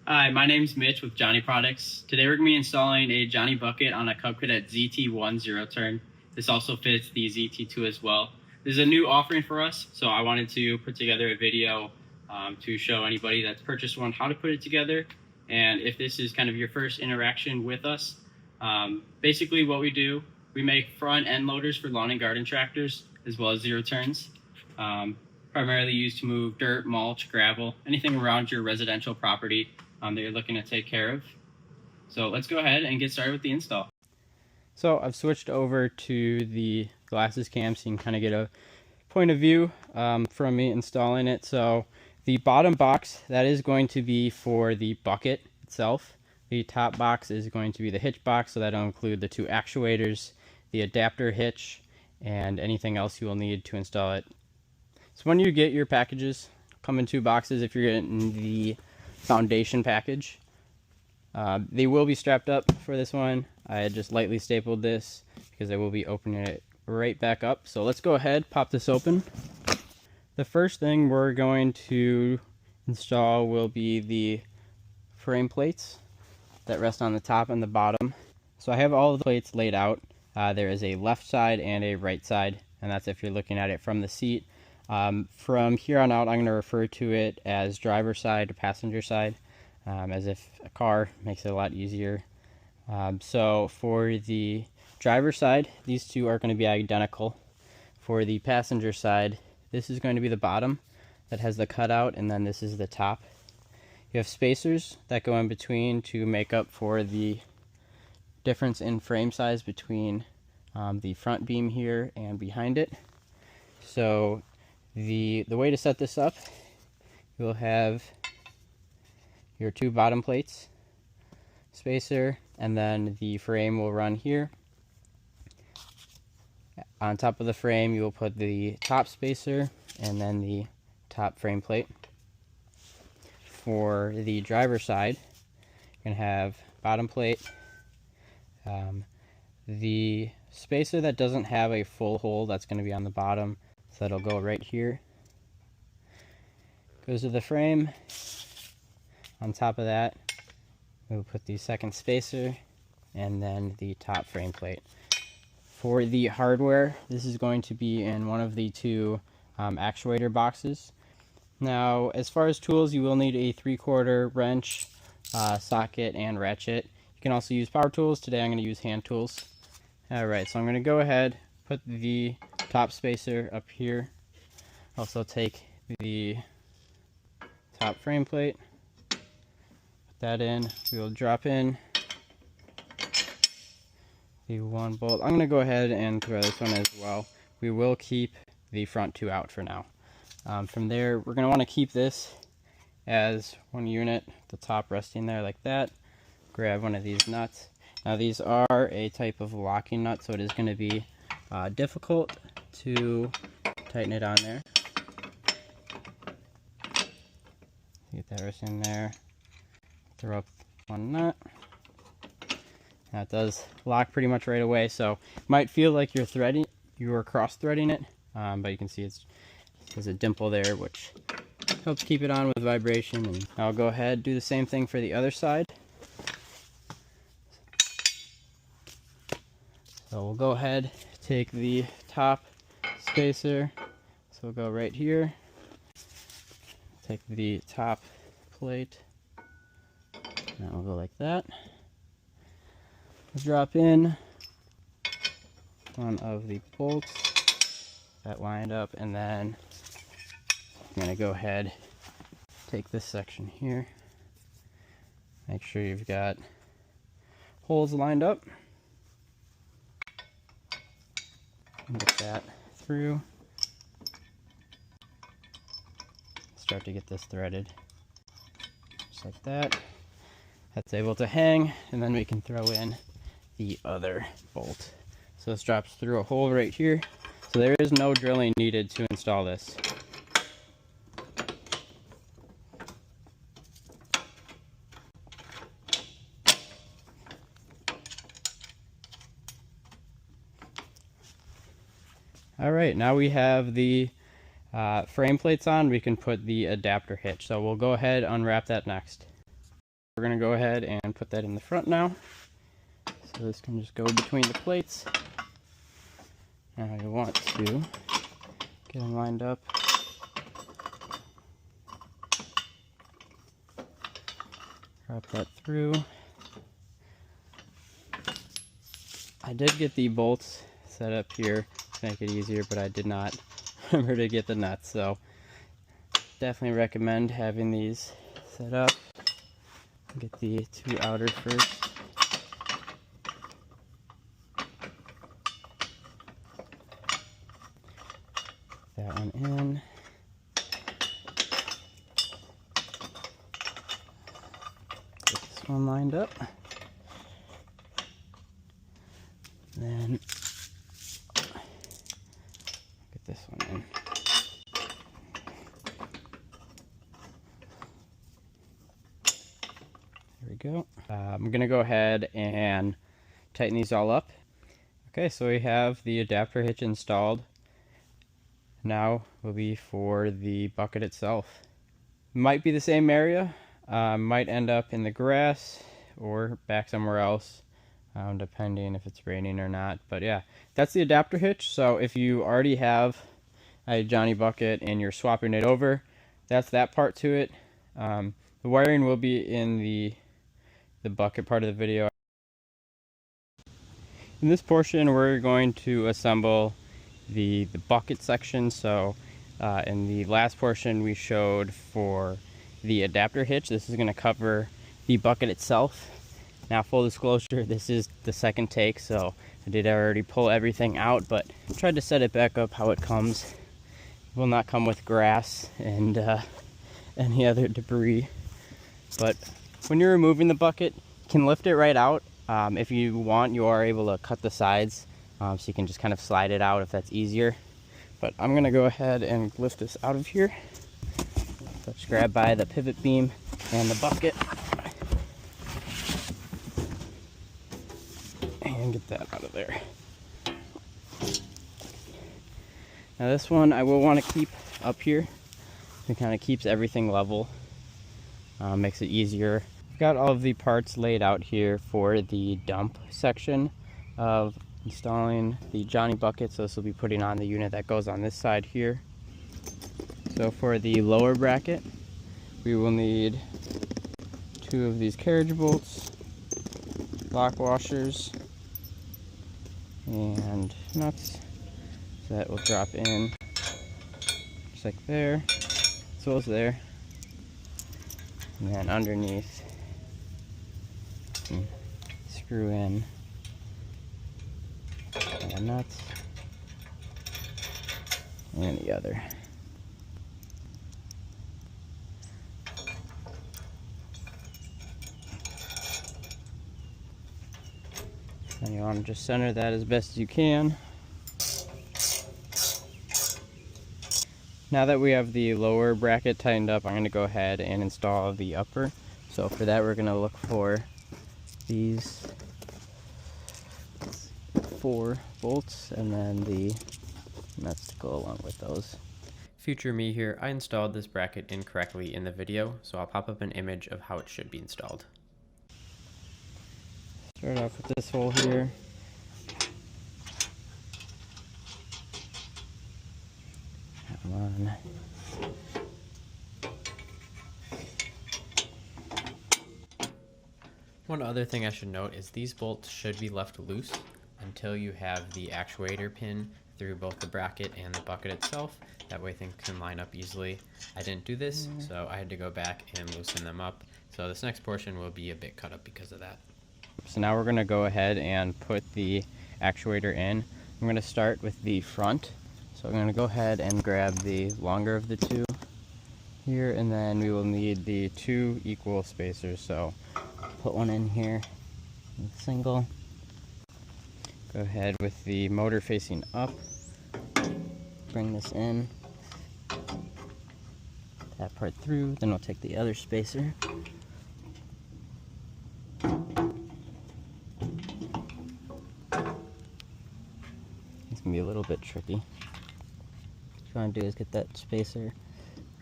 Hi, my name's Mitch with Johnny Products. Today we're going to be installing a Johnny bucket on a Cadet ZT1 0-turn. This also fits the ZT2 as well. This is a new offering for us, so I wanted to put together a video to show anybody that's purchased one how to put it together. And if this is kind of your first interaction with us, basically what we do, we make front end loaders for lawn and garden tractors as well as 0-turns. Primarily used to move dirt, mulch, gravel, anything around your residential property that you're looking to take care of. So let's go ahead and get started with the install. So I've switched over to the glasses cam so you can kind of get a point of view from me installing it. So the bottom box, that is going to be for the bucket itself. The top box is going to be the hitch box, so that'll include the 2 actuators, the adapter hitch, and anything else you will need to install it. So when you get your packages, come in 2 boxes if you're getting the foundation package. They will be strapped up for this one. I had just lightly stapled this because I will be opening it right back up. So let's go ahead, pop this open. The first thing we're going to install will be the frame plates that rest on the top and the bottom. So I have all of the plates laid out. There is a left side and a right side, and that's if you're looking at it from the seat. From here on out, I'm going to refer to it as driver side to passenger side, as if a car makes it a lot easier. So for the driver side, these 2 are going to be identical. For the passenger side, this is going to be the bottom that has the cutout, and then this is the top. You have spacers that go in between to make up for the difference in frame size between the front beam here and behind it. So the way to set this up, you'll have your 2 bottom plates, spacer, and then the frame will run here. On top of the frame, you will put the top spacer and then the top frame plate. For the driver's side, you're going to have bottom plate, the spacer that doesn't have a full hole, that's going to be on the bottom. So that'll go right here. Goes to the frame. On top of that, we'll put the second spacer and then the top frame plate. For the hardware, this is going to be in one of the 2 actuator boxes. Now, as far as tools, you will need a 3/4 wrench, socket, and ratchet. You can also use power tools. Today I'm going to use hand tools. Alright, so I'm going to go ahead, put the top spacer up here. Also take the top frame plate, put that in. We will drop in the 1 bolt. I'm going to go ahead and throw this one as well. We will keep the front 2 out for now. From there, we're going to want to keep this as one unit, the top resting there like that. Grab one of these nuts. Now these are a type of locking nut, so it is going to be difficult to tighten it on there. Get that rest in there. Throw up 1 nut. Now it does lock pretty much right away, so it might feel like you're cross-threading it, but you can see there's a dimple there, which helps keep it on with vibration. And I'll go ahead, do the same thing for the other side. So we'll go ahead, take the top spacer, so we'll go right here, take the top plate, and we'll go like that. We'll drop in one of the bolts that lined up, and then I'm going to go ahead, take this section here, make sure you've got holes lined up. Get that through. Start to get this threaded. Just like that. That's able to hang, and then we can throw in the other bolt. So this drops through a hole right here. So there is no drilling needed to install this. Alright, now we have the frame plates on. We can put the adapter hitch. So we'll go ahead and unwrap that next. We're going to go ahead and put that in the front now. So this can just go between the plates. Now you want to get them lined up. Drop that through. I did get the bolts set up here to make it easier, but I did not remember to get the nuts, so definitely recommend having these set up. Get the two outer first. That one in. Get this one lined up. Then get this one in. There we go. I'm gonna go ahead and tighten these all up. Okay, so we have the adapter hitch installed. Now will be for the bucket itself. Might be the same area, might end up in the grass or back somewhere else, depending if it's raining or not. But yeah, that's the adapter hitch. So if you already have a Johnny bucket and you're swapping it over, that's that part to it. The wiring will be in the bucket part of the video. In this portion, we're going to assemble the bucket section. So in the last portion we showed for the adapter hitch, this is going to cover the bucket itself. Now, full disclosure, this is the second take, so I did already pull everything out, but tried to set it back up how it comes. It will not come with grass and any other debris. But when you're removing the bucket, you can lift it right out. If you want, you are able to cut the sides, so you can just kind of slide it out if that's easier. But I'm going to go ahead and lift this out of here. So just grab by the pivot beam and the bucket and get that out of there. Now this one I will want to keep up here. It kind of keeps everything level, makes it easier. I've got all of the parts laid out here for the dump section of installing the Johnny bucket. So this will be putting on the unit that goes on this side here. So for the lower bracket, we will need 2 of these carriage bolts, lock washers, and nuts. So that will drop in just like there, as well as there. And then underneath, screw in the nuts and the other. And you want to just center that as best as you can. Now that we have the lower bracket tightened up, I'm going to go ahead and install the upper. So for that, we're going to look for these 4 bolts and then the nuts to go along with those. Future me here, I installed this bracket incorrectly in the video, so I'll pop up an image of how it should be installed. Start off with this hole here. Come on. One other thing I should note is these bolts should be left loose until you have the actuator pin through both the bracket and the bucket itself. That way things can line up easily. I didn't do this, so I had to go back and loosen them up. So this next portion will be a bit cut up because of that. So now we're going to go ahead and put the actuator in. I'm going to start with the front. So I'm going to go ahead and grab the longer of the 2 here, and then we will need the 2 equal spacers. So put one in here, single. Go ahead with the motor facing up, bring this in, that part through, then we'll take the other spacer. It's gonna be a little bit tricky. What you want to do is get that spacer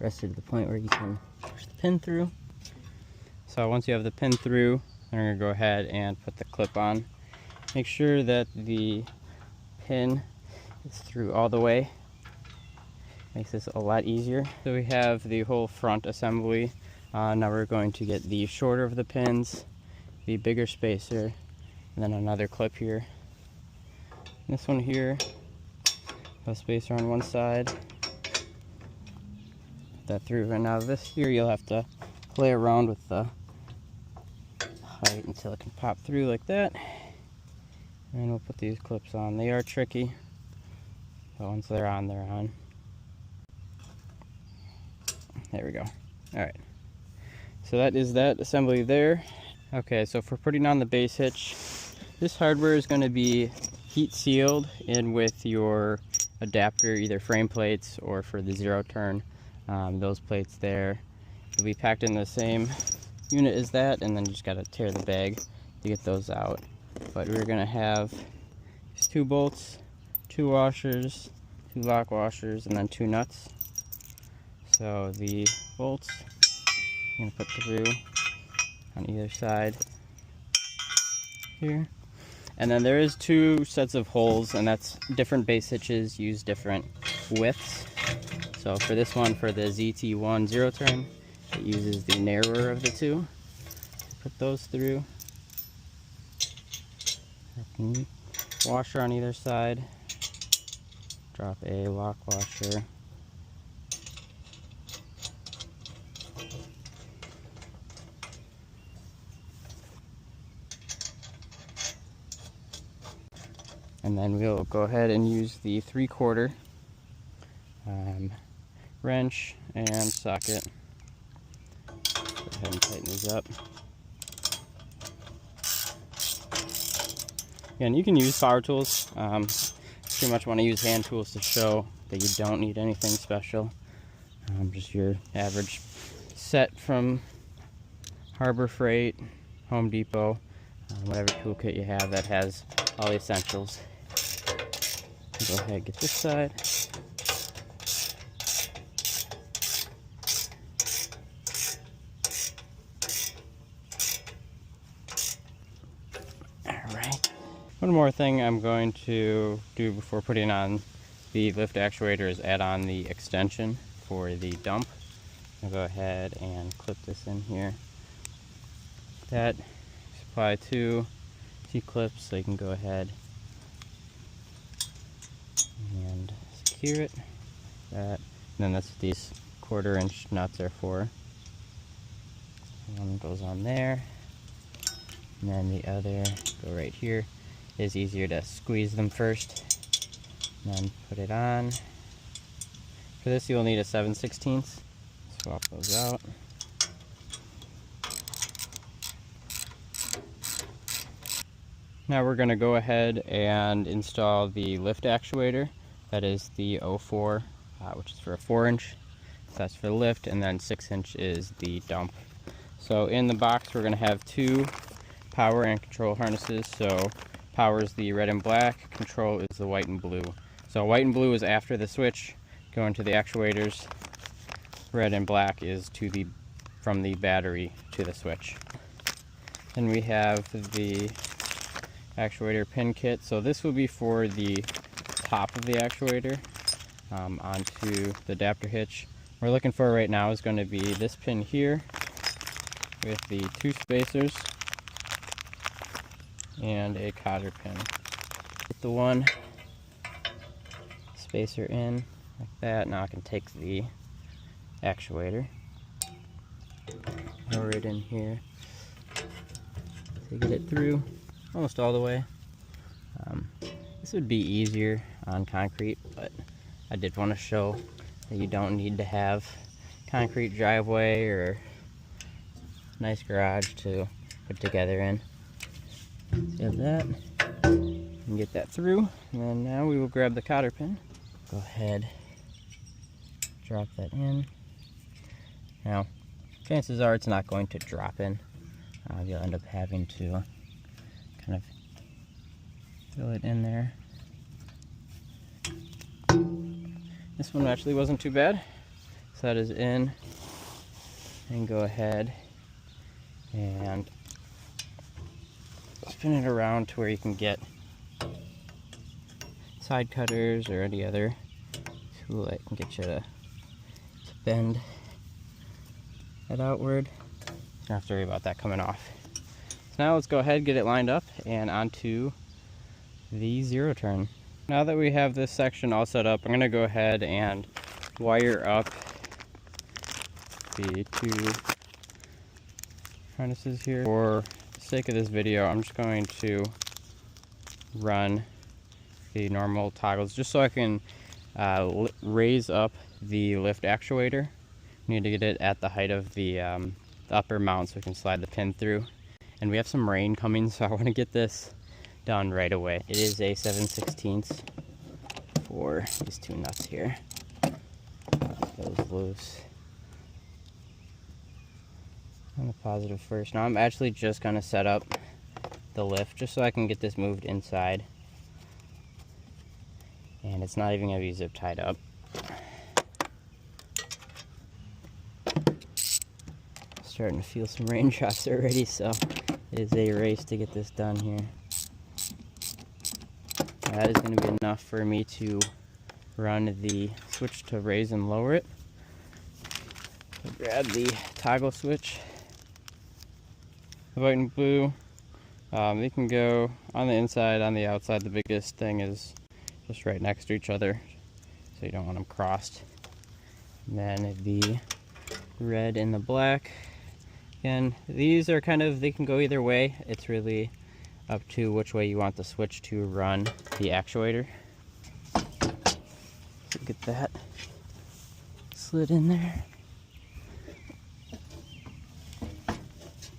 rested to the point where you can push the pin through. So once you have the pin through, then we're going to go ahead and put the clip on. Make sure that the pin is through all the way. Makes this a lot easier. So we have the whole front assembly. Now we're going to get the shorter of the pins, the bigger spacer, and then another clip here. This one here, a spacer on one side. Put that through, and now this here you'll have to play around with the height until it can pop through like that. And we'll put these clips on. They are tricky, but once they're on, they're on. There we go. Alright, so that is that assembly there. Okay, so for putting on the base hitch, this hardware is going to be heat sealed in with your adapter, either frame plates or for the zero turn. Those plates there will be packed in the same unit as that, and then you just got to tear the bag to get those out. But we're going to have these 2 bolts, 2 washers, 2 lock washers, and then 2 nuts. So the bolts I'm going to put through on either side here. And then there is 2 sets of holes, and that's different base hitches use different widths. So for this one, for the ZT1 zero turn, it uses the narrower of the 2. Put those through. Washer on either side. Drop a lock washer. And then we'll go ahead and use the 3/4 wrench and socket. Go ahead and tighten these up. And you can use power tools. Pretty much want to use hand tools to show that you don't need anything special. Just your average set from Harbor Freight, Home Depot, whatever toolkit you have that has all the essentials. Go ahead and get this side. Alright. One more thing I'm going to do before putting on the lift actuator is add on the extension for the dump. I'll go ahead and clip this in here. That supply 2 C-clips, so you can go ahead and secure it. That, and then that's what these 1/4 inch nuts are for. One goes on there, and then the other go right here. It's easier to squeeze them first, and then put it on. For this you'll need a 7/16. Swap those out. Now we're going to go ahead and install the lift actuator. That is the 04, which is for a 4-inch. So that's for the lift, and then 6-inch is the dump. So in the box we're going to have 2 power and control harnesses. So power is the red and black, control is the white and blue. So white and blue is after the switch, going to the actuators. Red and black is to the from the battery to the switch. Then we have the actuator pin kit. So this will be for the top of the actuator onto the adapter hitch. What we're looking for right now is going to be this pin here with the 2 spacers and a cotter pin. Get the 1 spacer in like that. Now I can take the actuator, lower it in here to get it through almost all the way. This would be easier on concrete, but I did want to show that you don't need to have concrete driveway or nice garage to put together in. So you have that, and get that through, and then now we will grab the cotter pin. Go ahead, drop that in. Now, chances are it's not going to drop in. You'll end up having to kind of fill it in there. This one actually wasn't too bad. So that is in. And go ahead and spin it around to where you can get side cutters or any other tool that can get you to bend it outward. You don't have to worry about that coming off. So now let's go ahead and get it lined up and onto the zero turn. Now that we have this section all set up, I'm going to go ahead and wire up the two harnesses here. For the sake of this video, I'm just going to run the normal toggles just so I can raise up the lift actuator. We need to get it at the height of the upper mount so we can slide the pin through. And we have some rain coming, so I want to get this done right away. It is a 7/16 for these two nuts here. Those loose. On the positive first. Now I'm actually just going to set up the lift just so I can get this moved inside. And it's not even going to be zip tied up. Starting to feel some raindrops already, so it is a race to get this done here. That is going to be enough for me to run the switch to raise and lower it. So grab the toggle switch. The white and blue, they can go on the inside, on the outside. The biggest thing is just right next to each other, so you don't want them crossed. And then the red and the black. Again, these are kind of, they can go either way. It's really up to which way you want the switch to run the actuator. So get that slid in there.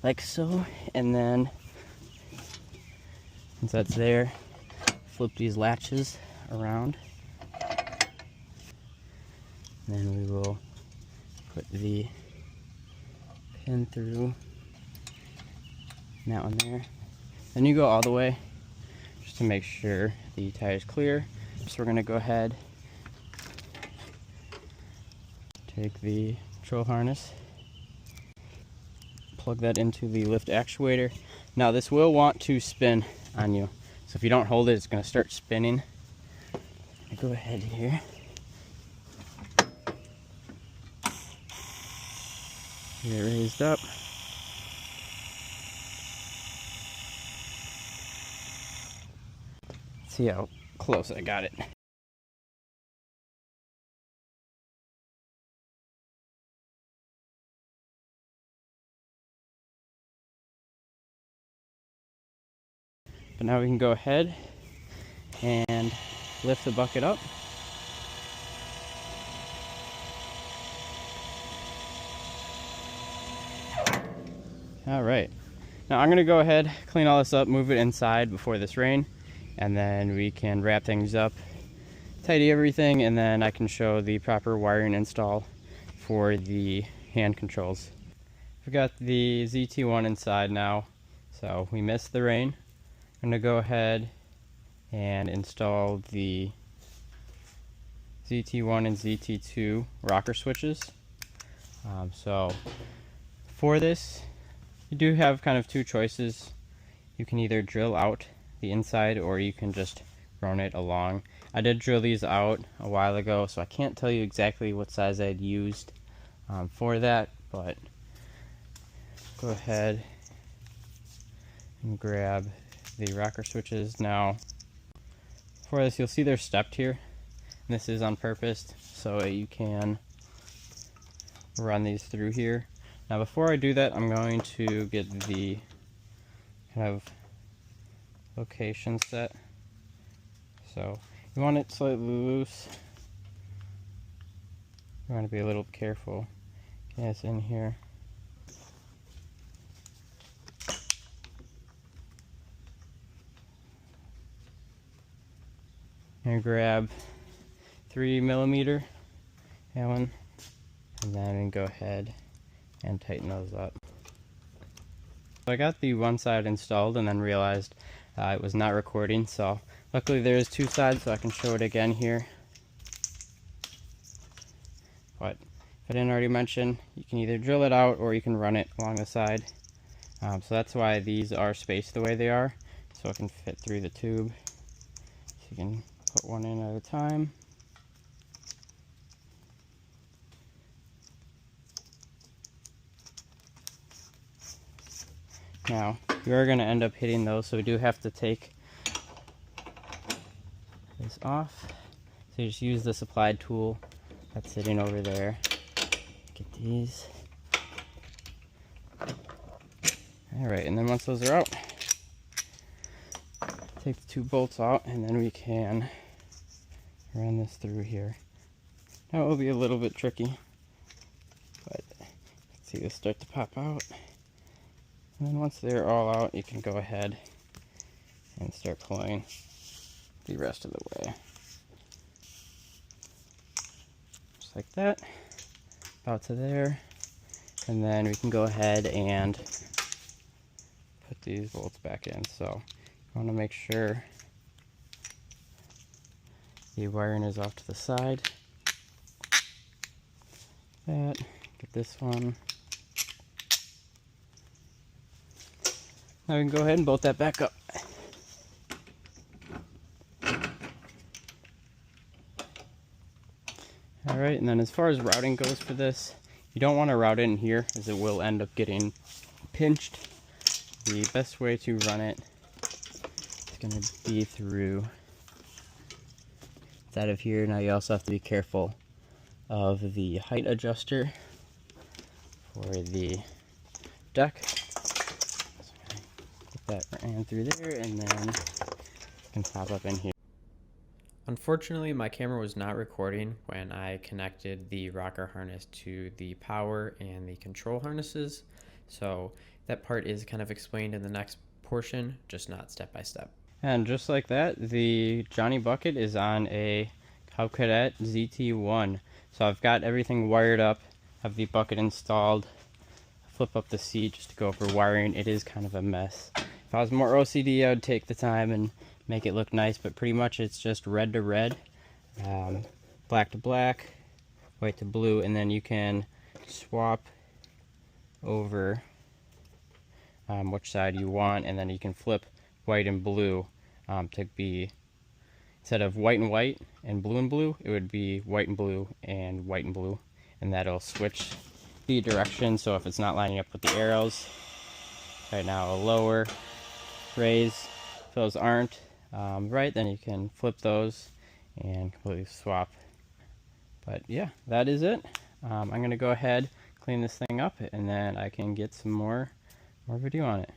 Like so. And then, once that's there, flip these latches around. And then we will put the pin through that one there. Then you go all the way just to make sure the tire is clear. So we're going to go ahead, take the control harness, plug that into the lift actuator. Now this will want to spin on you, so if you don't hold it, it's going to start spinning. I go ahead here. Get it raised up. See how close I got it. But now we can go ahead and lift the bucket up. All right, now I'm gonna go ahead, clean all this up, move it inside before this rain, and then we can wrap things up, tidy everything, and then I can show the proper wiring install for the hand controls. We've got the ZT1 inside now, so we missed the rain. I'm gonna go ahead and install the ZT1 and ZT2 rocker switches. So for this, you do have kind of two choices. You can either drill out the inside or you can just run it along. I did drill these out a while ago, so I can't tell you exactly what size I'd used for that, but go ahead and grab the rocker switches. Now for this, you'll see they're stepped here, and this is on purpose so you can run these through here. Now before I do that, I'm going to get the kind of location set. So you want it slightly loose. You want to be a little careful. Get this in here. And grab 3mm Allen, and then go ahead and tighten those up. So I got the one side installed and then realized it was not recording, so luckily there is two sides, so I can show it again here. But if I didn't already mention, you can either drill it out or you can run it along the side. So that's why these are spaced the way they are, so it can fit through the tube. So you can put one in at a time. Now, you are going to end up hitting those, so we do have to take this off. So you just use the supplied tool that's sitting over there. Get these. Alright, and then once those are out, take the two bolts out, and then we can run this through here. Now it will be a little bit tricky, but see this start to pop out. And then once they're all out, you can go ahead and start pulling the rest of the way. Just like that, about to there. And then we can go ahead and put these bolts back in. So you want to make sure the wiring is off to the side. That, get this one. Now we can go ahead and bolt that back up. Alright, and then as far as routing goes for this, you don't want to route it in here as it will end up getting pinched. The best way to run it is going to be through out of here. Now you also have to be careful of the height adjuster for the deck. Put that ran through there, and then it can pop up in here. Unfortunately, my camera was not recording when I connected the rocker harness to the power and the control harnesses, so that part is kind of explained in the next portion, just not step by step. And just like that, the Johnny bucket is on a Cadet ZT1. So I've got everything wired up, have the bucket installed, flip up the seat just to go over wiring. It is kind of a mess. If I was more OCD, I would take the time and make it look nice, but pretty much it's just red to red, black to black, white to blue, and then you can swap over which side you want, and then you can flip white and blue to be, instead of white and blue, it would be white and blue, and that'll switch the direction. So if it's not lining up with the arrows, right now a lower, raise. If those aren't right, then you can flip those and completely swap. But yeah, that is it. I'm going to go ahead, clean this thing up, and then I can get some more video on it.